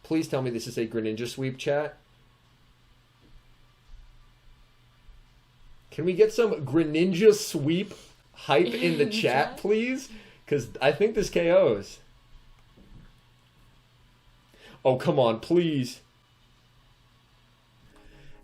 Please tell me this is a Greninja sweep, chat. Can we get some Greninja sweep hype in the chat, please? Because I think this KOs. Oh, come on, please.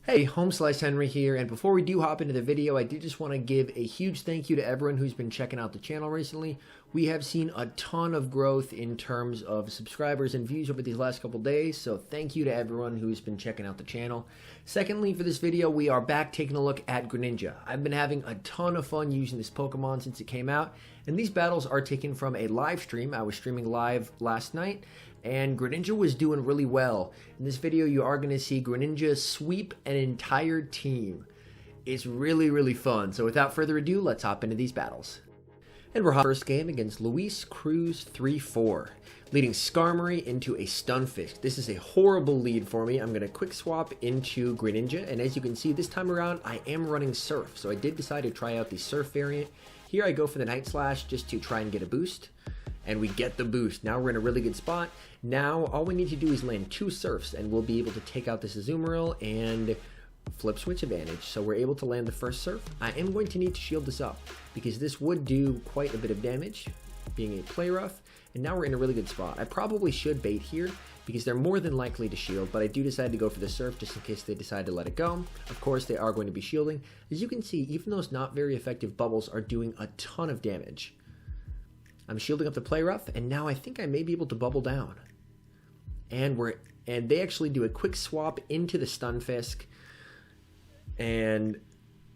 Hey, HomeSliceHenry here, and before we do hop into the video, I do just want to give a huge thank you to everyone who's been checking out the channel recently. We have seen a ton of growth in terms of subscribers and views over these last couple days, so thank you to everyone who's been checking out the channel. Secondly, for this video, we are back taking a look at Greninja. I've been having a ton of fun using this Pokemon since it came out, and these battles are taken from a live stream. I was streaming live last night, and Greninja was doing really well. In this video, you are going to see Greninja sweep an entire team. It's really, really fun. So without further ado, let's hop into these battles. And we're first game against Luis Cruz 3-4, leading Skarmory into a Stunfisk. This is a horrible lead for me. I'm going to quick swap into Greninja, and as you can see, this time around, I am running Surf. So I did decide to try out the Surf variant. Here I go for the Night Slash just to try and get a boost. And we get the boost. Now we're in a really good spot. Now all we need to do is land 2 Surfs and we'll be able to take out this Azumarill and flip switch advantage. So we're able to land the first Surf. I am going to need to shield this up because this would do quite a bit of damage being a play rough. And now we're in a really good spot. I probably should bait here because they're more than likely to shield, but I do decide to go for the Surf just in case they decide to let it go. Of course, they are going to be shielding. As you can see, even those not very effective bubbles are doing a ton of damage. I'm shielding up the play rough, and now I think I may be able to bubble down. And they actually do a quick swap into the Stunfisk, and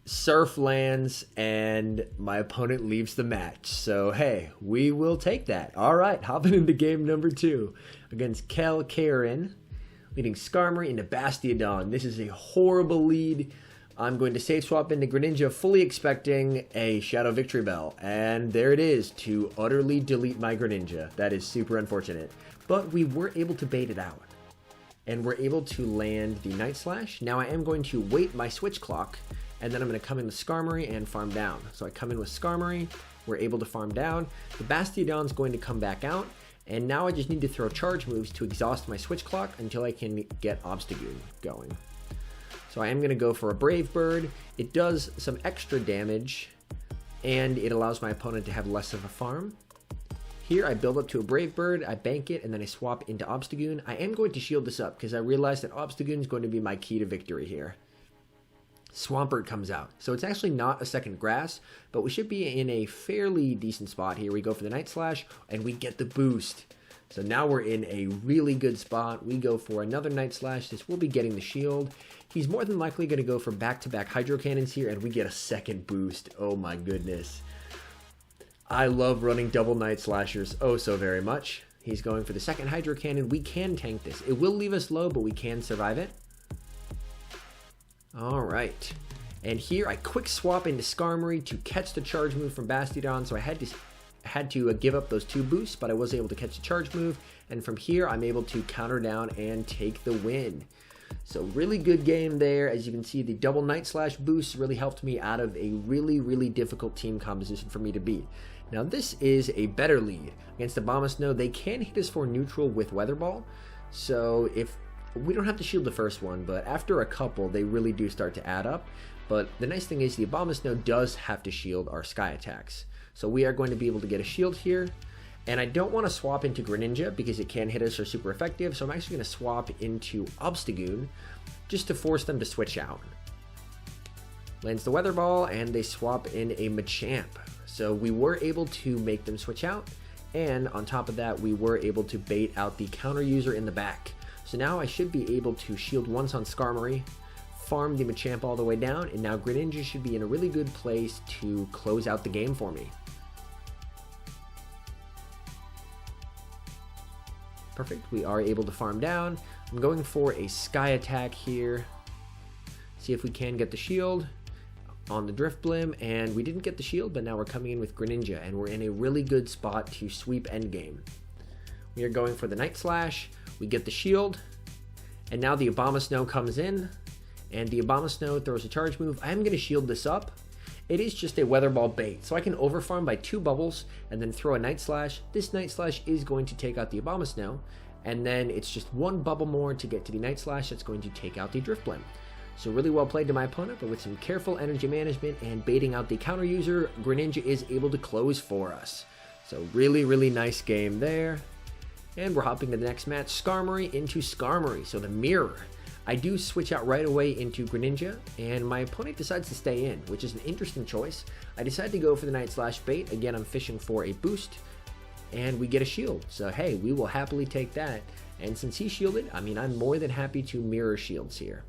Surf lands, and my opponent leaves the match. So hey, we will take that. All right, hopping into game number 2 against Karen, leading Skarmory into Bastiodon. This is a horrible lead. I'm going to save swap into Greninja, fully expecting a Shadow Victory Bell. And there it is, to utterly delete my Greninja. That is super unfortunate. But we were able to bait it out. And we're able to land the Night Slash. Now I am going to wait my switch clock, and then I'm going to come in with Skarmory and farm down. So I come in with Skarmory, we're able to farm down. The Bastiodon's going to come back out. And now I just need to throw charge moves to exhaust my switch clock until I can get Obstagoon going. So I am going to go for a Brave Bird. It does some extra damage, and it allows my opponent to have less of a farm. Here I build up to a Brave Bird, I bank it, and then I swap into Obstagoon. I am going to shield this up because I realize that Obstagoon is going to be my key to victory here. Swampert comes out. So it's actually not a second grass, but we should be in a fairly decent spot here. We go for the Night Slash, and we get the boost. So now we're in a really good spot. We go for another Night Slash. This will be getting the shield. He's more than likely going to go for back-to-back Hydro Cannons here, and we get a second boost. Oh my goodness. I love running double Night Slashers oh so very much. He's going for the second Hydro Cannon. We can tank this. It will leave us low, but we can survive it. All right. And here I quick swap into Skarmory to catch the charge move from Bastiodon, so I had to give up those 2 boosts, but I was able to catch the charge move, and from here I'm able to counter down and take the win. So really good game there. As you can see, the double Night Slash boost really helped me out of a really, really difficult team composition for me to beat. Now this is a better lead. Against the Abomasnow, they can hit us for neutral with Weather Ball, so if we don't have to shield the first one, but after a couple, they really do start to add up. But the nice thing is the Abomasnow does have to shield our Sky attacks. So we are going to be able to get a shield here. And I don't want to swap into Greninja because it can hit us or super effective. So I'm actually going to swap into Obstagoon just to force them to switch out. Lands the Weather Ball and they swap in a Machamp. So we were able to make them switch out. And on top of that, we were able to bait out the counter user in the back. So now I should be able to shield once on Skarmory, farm the Machamp all the way down, and now Greninja should be in a really good place to close out the game for me. Perfect, we are able to farm down. I'm going for a Sky attack here. See if we can get the shield on the Drifblim, and we didn't get the shield, but now we're coming in with Greninja, and we're in a really good spot to sweep endgame. We are going for the Night Slash, we get the shield, and now the Abomasnow comes in, and the Abomasnow throws a charge move. I am going to shield this up. It is just a Weather Ball bait, so I can overfarm by 2 bubbles and then throw a Night Slash. This Night Slash is going to take out the Abomasnow, and then it's just one bubble more to get to the Night Slash that's going to take out the Drift Blim. So really well played to my opponent, but with some careful energy management and baiting out the counter user, Greninja is able to close for us. So really nice game there. And we're hopping to the next match, Skarmory into Skarmory, so the mirror. I do switch out right away into Greninja, and my opponent decides to stay in, which is an interesting choice. I decide to go for the Night Slash bait. Again, I'm fishing for a boost, and we get a shield. So hey, we will happily take that. And since he's shielded, I mean, I'm more than happy to mirror shields here.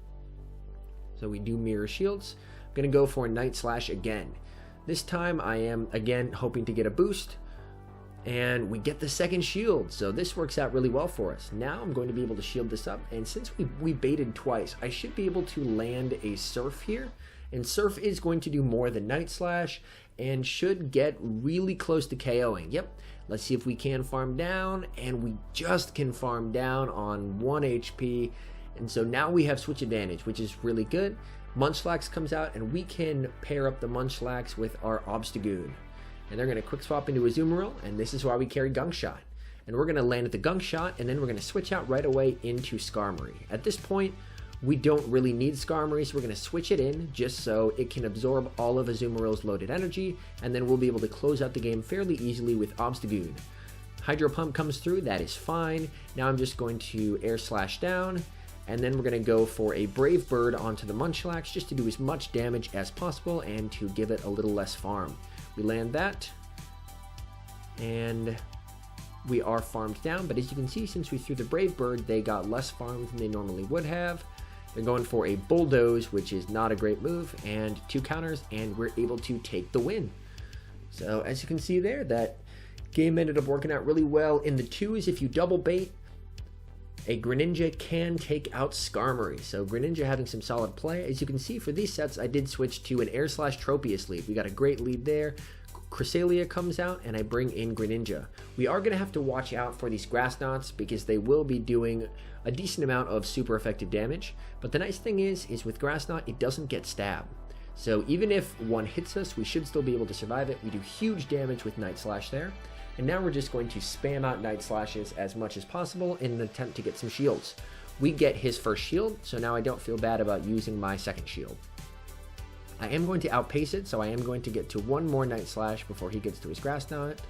So we do mirror shields. I'm going to go for a Night Slash again. This time I am, again, hoping to get a boost. And we get the second shield, so this works out really well for us. Now I'm going to be able to shield this up, and since we baited twice, I should be able to land a Surf here. And Surf is going to do more than Night Slash, and should get really close to KOing. Yep, let's see if we can farm down, and we just can farm down on 1 HP. And so now we have switch advantage, which is really good. Munchlax comes out, and we can pair up the Munchlax with our Obstagoon. And they're going to quick swap into Azumarill, and this is why we carry Gunk Shot. And we're going to land at the Gunk Shot, and then we're going to switch out right away into Skarmory. At this point, we don't really need Skarmory, so we're going to switch it in just so it can absorb all of Azumarill's loaded energy, and then we'll be able to close out the game fairly easily with Obstagoon. Hydro Pump comes through, that is fine. Now I'm just going to Air Slash down, and then we're going to go for a Brave Bird onto the Munchlax just to do as much damage as possible and to give it a little less farm. We land that, and we are farmed down, but as you can see, since we threw the Brave Bird, they got less farm than they normally would have. They're going for a Bulldoze, which is not a great move, and 2 counters, and we're able to take the win. So as you can see there, that game ended up working out really well. In the 2s, if you double bait, a Greninja can take out Skarmory. So Greninja having some solid play. As you can see, for these sets, I did switch to an Air Slash Tropius lead. We got a great lead there. Cresselia comes out, and I bring in Greninja. We are going to have to watch out for these Grass Knots because they will be doing a decent amount of super effective damage. But the nice thing is with Grass Knot, it doesn't get stabbed. So even if one hits us, we should still be able to survive it. We do huge damage with Night Slash there. And now we're just going to spam out Night Slashes as much as possible in an attempt to get some shields. We get his first shield, so now I don't feel bad about using my second shield. I am going to outpace it, so I am going to get to 1 more Night Slash before he gets to his Grass Knot.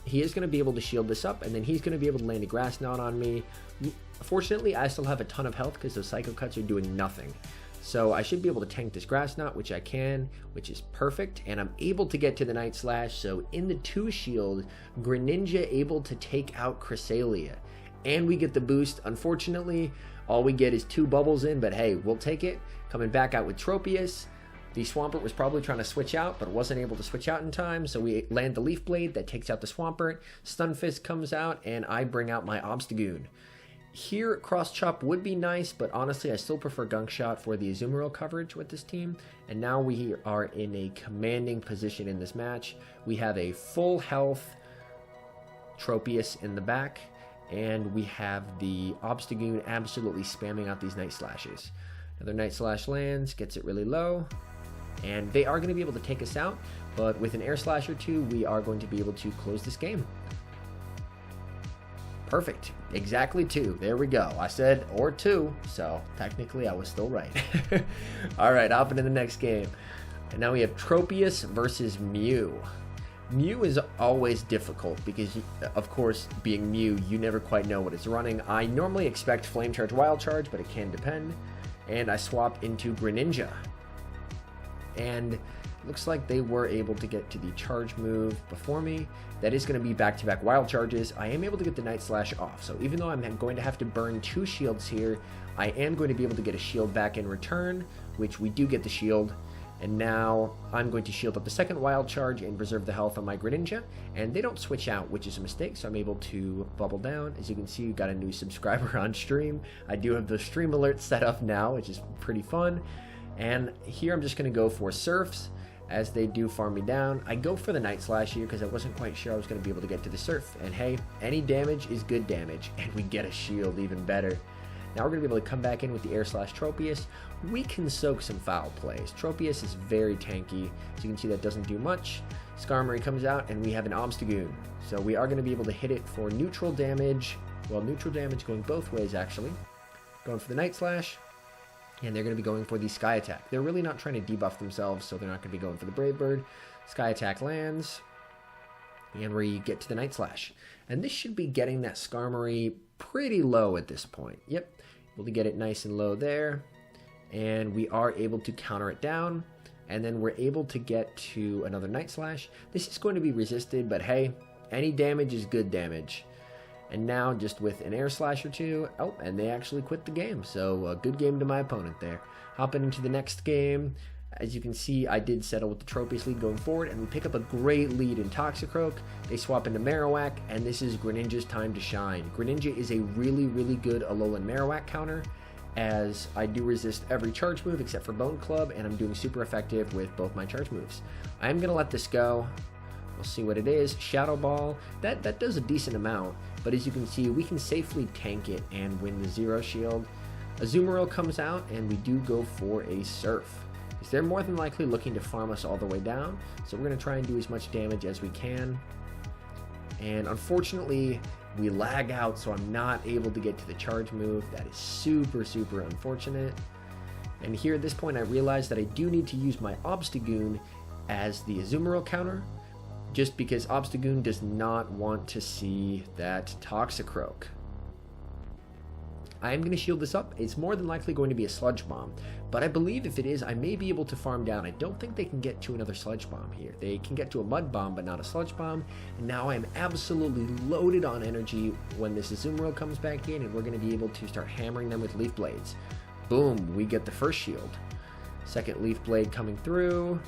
He is going to be able to shield this up, and then he's going to be able to land a Grass Knot on me. Fortunately, I still have a ton of health because those Psycho Cuts are doing nothing. So I should be able to tank this Grass Knot, which I can, which is perfect. And I'm able to get to the Night Slash. So in the 2 shield, Greninja able to take out Cresselia. And we get the boost. Unfortunately, all we get is 2 bubbles in, but hey, we'll take it. Coming back out with Tropius. The Swampert was probably trying to switch out, but wasn't able to switch out in time. So we land the Leaf Blade that takes out the Swampert. Stunfisk comes out, and I bring out my Obstagoon. Here, Cross Chop would be nice, but honestly, I still prefer Gunk Shot for the Azumarill coverage with this team. And now we are in a commanding position in this match. We have a full health Tropius in the back, and we have the Obstagoon absolutely spamming out these Night Slashes. Another Night Slash lands, gets it really low, and they are going to be able to take us out, but with an Air Slash or 2, we are going to be able to close this game. Perfect. Exactly 2. There we go. I said or 2, so technically I was still right. All right, hopping to the next game. And now we have Tropius versus Mew. Mew is always difficult because, of course, being Mew, you never quite know what it's running. I normally expect Flame Charge, Wild Charge, but it can depend. And I swap into Greninja. And looks like they were able to get to the charge move before me. That is going to be back-to-back Wild Charges. I am able to get the Night Slash off. So even though I'm going to have to burn 2 shields here, I am going to be able to get a shield back in return, which we do get the shield. And now I'm going to shield up the second Wild Charge and preserve the health on my Greninja. And they don't switch out, which is a mistake, so I'm able to bubble down. As you can see, we got a new subscriber on stream. I do have the stream alerts set up now, which is pretty fun. And here I'm just going to go for Surfs, as they do farm me down. I go for the Night Slash here because I wasn't quite sure I was going to be able to get to the Surf. And hey, any damage is good damage, and we get a shield, even better. Now we're going to be able to come back in with the Air Slash Tropius. We can soak some foul plays. Tropius is very tanky. As you can see, that doesn't do much. Skarmory comes out, and we have an Obstagoon. So we are going to be able to hit it for neutral damage. Well, neutral damage going both ways, actually. Going for the Night Slash. And they're going to be going for the Sky Attack. They're really not trying to debuff themselves, so they're not going to be going for the Brave Bird. Sky Attack lands. And we get to the Night Slash. And this should be getting that Skarmory pretty low at this point. Yep, able to get it nice and low there. And we are able to counter it down. And then we're able to get to another Night Slash. This is going to be resisted, but hey, any damage is good damage. And now just with an Air Slash or two, oh, and they actually quit the game. So a good game to my opponent there. Hopping into the next game. As you can see, I did settle with the Tropius lead going forward, and we pick up a great lead in Toxicroak. They swap into Marowak, and this is Greninja's time to shine. Greninja is a really, really good Alolan Marowak counter, as I do resist every charge move except for Bone Club, and I'm doing super effective with both my charge moves. I'm going to let this go. We'll see what it is. Shadow Ball, that does a decent amount, but as you can see, we can safely tank it and win the Zero Shield. Azumarill comes out, and we do go for a Surf. They're more than likely looking to farm us all the way down, so we're going to try and do as much damage as we can. And unfortunately, we lag out, so I'm not able to get to the charge move. That is super, super unfortunate. And here at this point, I realize that I do need to use my Obstagoon as the Azumarill counter, just because Obstagoon does not want to see that Toxicroak. I am going to shield this up. It's more than likely going to be a Sludge Bomb, but I believe if it is, I may be able to farm down. I don't think they can get to another Sludge Bomb here. They can get to a Mud Bomb, but not a Sludge Bomb. And now I'm absolutely loaded on energy when this Azumarill comes back in, and we're going to be able to start hammering them with Leaf Blades. Boom, we get the first shield. Second Leaf Blade coming through.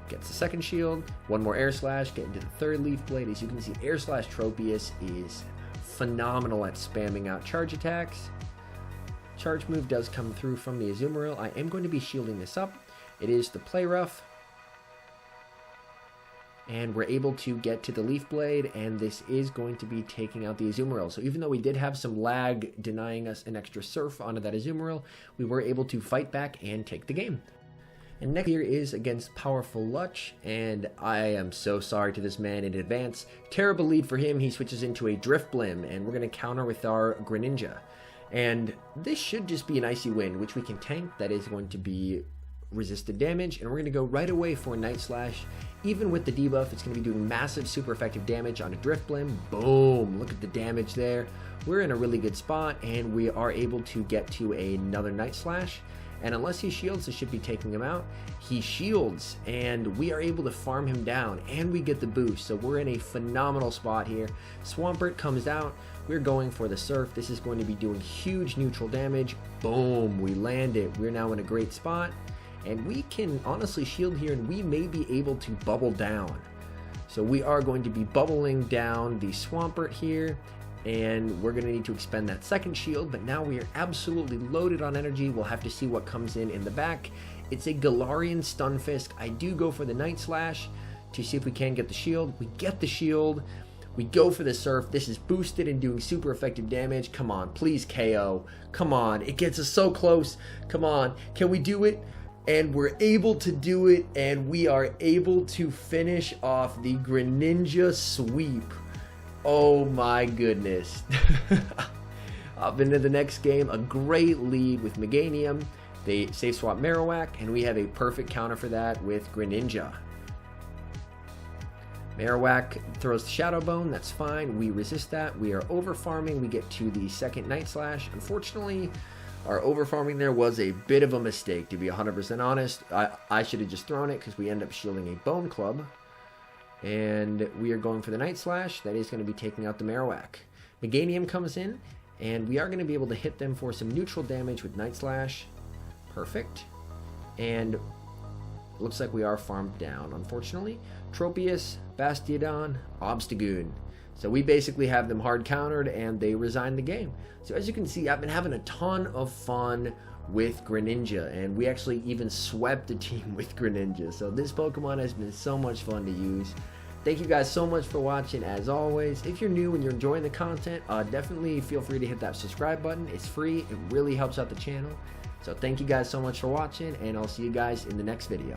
Gets the second shield. One more Air Slash, get into the third Leaf Blade. As you can see, Air Slash Tropius is phenomenal at spamming out charge attacks. Charge move does come through from the Azumarill. I am going to be shielding this up. It is the Play Rough. And we're able to get to the Leaf Blade, and this is going to be taking out the Azumarill. So even though we did have some lag denying us an extra Surf onto that Azumarill, we were able to fight back and take the game. And next here is against Powerful Lutch, and I am so sorry to this man in advance. Terrible lead for him. He switches into a Drifblim, and we're going to counter with our Greninja. And this should just be an Icy Wind, which we can tank. That is going to be resisted damage, and we're going to go right away for a Night Slash. Even with the debuff, it's going to be doing massive super effective damage on a Drifblim. Boom! Look at the damage there. We're in a really good spot, and we are able to get to another Night Slash. And unless he shields, this should be taking him out. He shields, and we are able to farm him down, and we get the boost. So we're in a phenomenal spot here. Swampert comes out. We're going for the Surf. This is going to be doing huge neutral damage. Boom, we land it. We're now in a great spot. And we can honestly shield here, and we may be able to bubble down. So we are going to be bubbling down the Swampert here. And we're going to need to expend that second shield, but now we are absolutely loaded on energy. We'll have to see what comes in the back. It's a Galarian Stunfisk. I do go for the Night Slash to see if we can get the shield. We get the shield. We go for the Surf. This is boosted and doing super effective damage. Come on, please KO. Come on, it gets us so close. Come on, can we do it? And we're able to do it, and we are able to finish off the Greninja sweep. Oh my goodness. Up into the next game, a great lead with Meganium. They safe swap Marowak, and we have a perfect counter for that with Greninja. Marowak throws the Shadow Bone, that's fine. We resist that. We are over farming. We get to the second Night Slash. Unfortunately, our over farming there was a bit of a mistake, to be 100% honest. I should have just thrown it because we end up shielding a Bone Club. And we are going for the Night Slash. That is going to be taking out the Marowak. Meganium comes in, and we are going to be able to hit them for some neutral damage with Night Slash. Perfect. And looks like we are farmed down, unfortunately. Tropius, Bastiodon, Obstagoon. So we basically have them hard countered, and they resign the game. So as you can see, I've been having a ton of fun with Greninja, and we actually even swept the team with Greninja. So this Pokemon has been so much fun to use. Thank you guys so much for watching. As always, if you're new and you're enjoying the content, definitely feel free to hit that subscribe button. It's free. It really helps out the channel. So thank you guys so much for watching, and I'll see you guys in the next video.